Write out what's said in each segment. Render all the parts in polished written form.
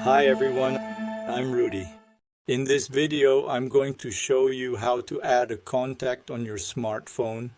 Hi everyone, I'm Rudy. In this video, I'm going to show you how to add a contact on your smartphone.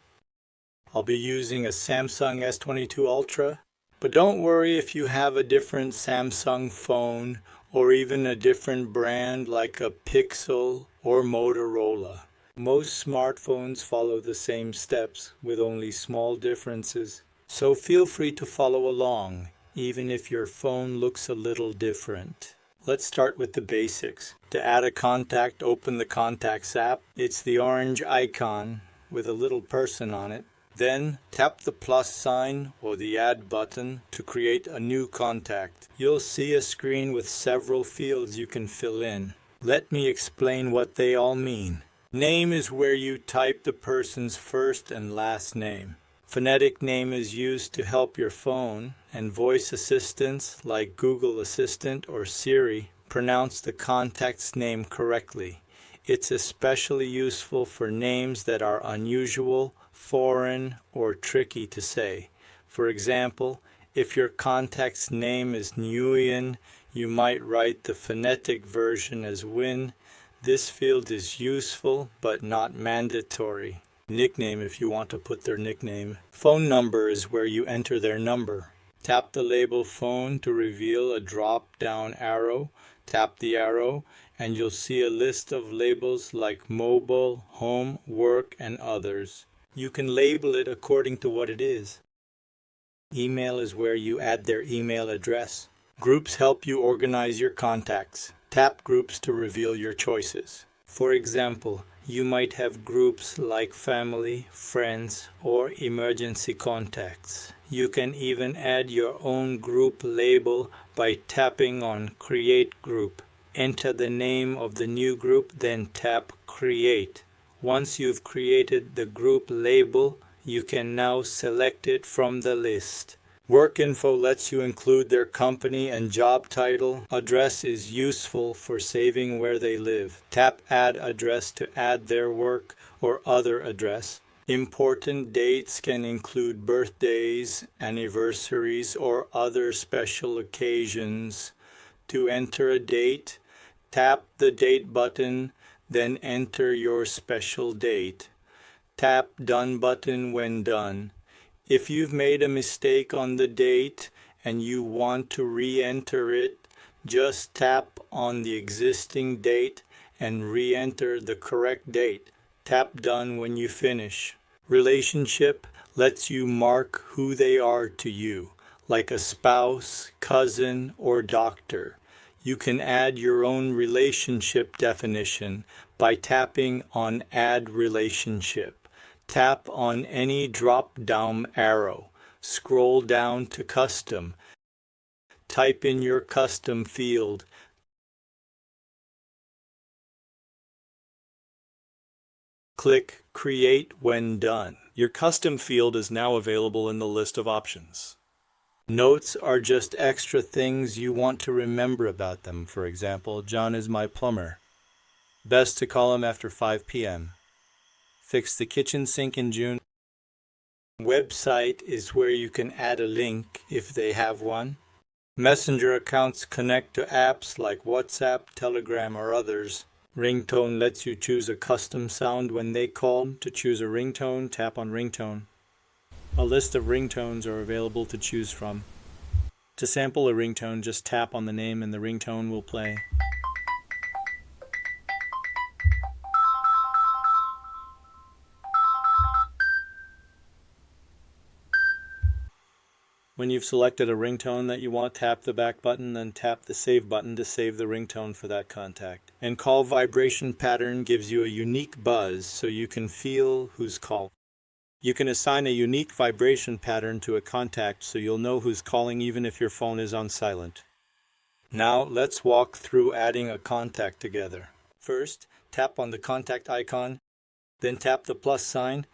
I'll be using a Samsung S22 Ultra, but don't worry if you have a different Samsung phone or even a different brand like a Pixel or Motorola. Most smartphones follow the same steps with only small differences, so feel free to follow along, even if your phone looks a little different. Let's start with the basics. To add a contact, open the Contacts app. It's the orange icon with a little person on it. Then tap the plus sign or the add button to create a new contact. You'll see a screen with several fields you can fill in. Let me explain what they all mean. Name is where you type the person's first and last name. Phonetic name is used to help your phone, and voice assistants like Google Assistant or Siri pronounce the contact's name correctly. It's especially useful for names that are unusual, foreign, or tricky to say. For example, if your contact's name is Nguyen, you might write the phonetic version as Win. This field is useful but not mandatory. Nickname if you want to put their nickname. Phone number is where you enter their number. Tap the label phone to reveal a drop-down arrow. Tap the arrow and you'll see a list of labels like mobile, home, work, and others. You can label it according to what it is. Email is where you add their email address. Groups help you organize your contacts. Tap groups to reveal your choices. For example, you might have groups like family, friends, or emergency contacts. You can even add your own group label by tapping on Create Group. Enter the name of the new group, then tap Create. Once you've created the group label, you can now select it from the list. Work info lets you include their company and job title. Address is useful for saving where they live. Tap Add Address to add their work or other address. Important dates can include birthdays, anniversaries, or other special occasions. To enter a date, tap the Date button, then enter your special date. Tap Done button when done. If you've made a mistake on the date and you want to re-enter it, just tap on the existing date and re-enter the correct date. Tap Done when you finish. Relationship lets you mark who they are to you, like a spouse, cousin, or doctor. You can add your own relationship definition by tapping on Add Relationship. Tap on any drop-down arrow. Scroll down to Custom. Type in your custom field. Click Create when done. Your custom field is now available in the list of options. Notes are just extra things you want to remember about them. For example, John is my plumber. Best to call him after 5 p.m. Fix the kitchen sink in June. Website is where you can add a link if they have one. Messenger accounts connect to apps like WhatsApp, Telegram, or others. Ringtone lets you choose a custom sound when they call. To choose a ringtone, tap on Ringtone. A list of ringtones are available to choose from. To sample a ringtone, just tap on the name and the ringtone will play. When you've selected a ringtone that you want, tap the back button, then tap the save button to save the ringtone for that contact. And call vibration pattern gives you a unique buzz so you can feel who's calling. You can assign a unique vibration pattern to a contact so you'll know who's calling even if your phone is on silent. Now let's walk through adding a contact together. First, tap on the contact icon, then tap the plus sign.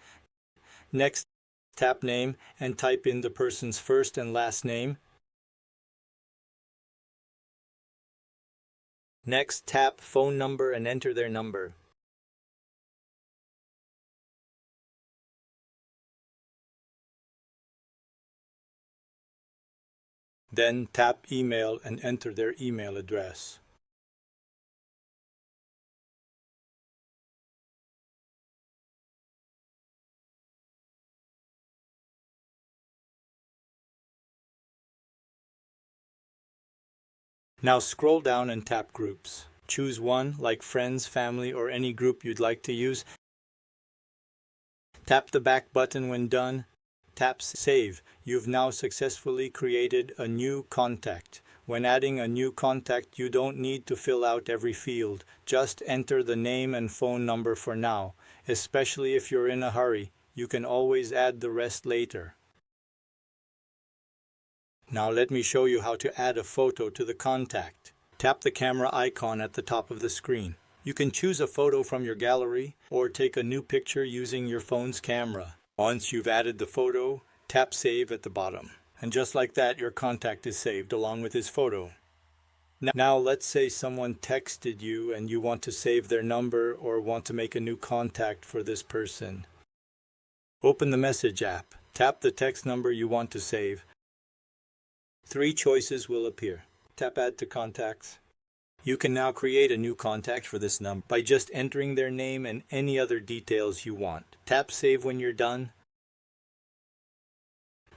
Next, tap name and type in the person's first and last name. Next, tap phone number and enter their number. Then tap Email and enter their email address. Now scroll down and tap Groups. Choose one, like Friends, Family, or any group you'd like to use. Tap the back button when done. Tap Save. You've now successfully created a new contact. When adding a new contact, you don't need to fill out every field. Just enter the name and phone number for now. Especially if you're in a hurry, you can always add the rest later. Now let me show you how to add a photo to the contact. Tap the camera icon at the top of the screen. You can choose a photo from your gallery or take a new picture using your phone's camera. Once you've added the photo, tap Save at the bottom. And just like that, your contact is saved along with his photo. Now let's say someone texted you and you want to save their number or want to make a new contact for this person. Open the Message app. Tap the text number you want to save. 3 choices will appear. Tap Add to Contacts. You can now create a new contact for this number by just entering their name and any other details you want. Tap Save when you're done.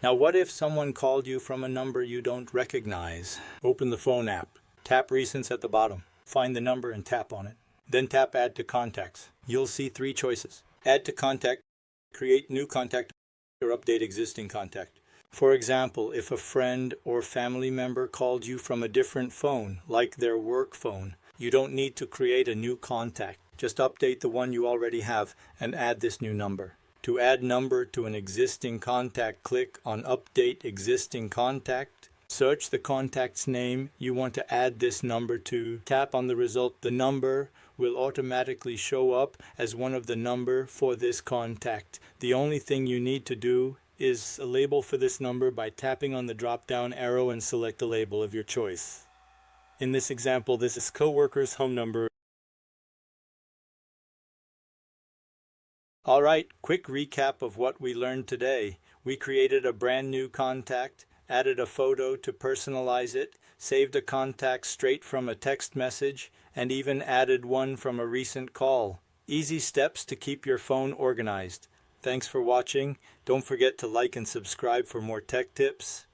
Now what if someone called you from a number you don't recognize? Open the phone app. Tap Recents at the bottom. Find the number and tap on it. Then tap Add to Contacts. You'll see 3 choices. Add to Contact, Create New Contact, or Update Existing Contact. For example, if a friend or family member called you from a different phone, like their work phone, you don't need to create a new contact. Just update the one you already have and add this new number. To add number to an existing contact, click on Update Existing Contact. Search the contact's name you want to add this number to. Tap on the result. The number will automatically show up as one of the number for this contact. The only thing you need to do is a label for this number by tapping on the drop-down arrow and select a label of your choice. In this example, this is coworker's home number. Alright, quick recap of what we learned today. We created a brand new contact, added a photo to personalize it, saved a contact straight from a text message, and even added one from a recent call. Easy steps to keep your phone organized. Thanks for watching. Don't forget to like and subscribe for more tech tips.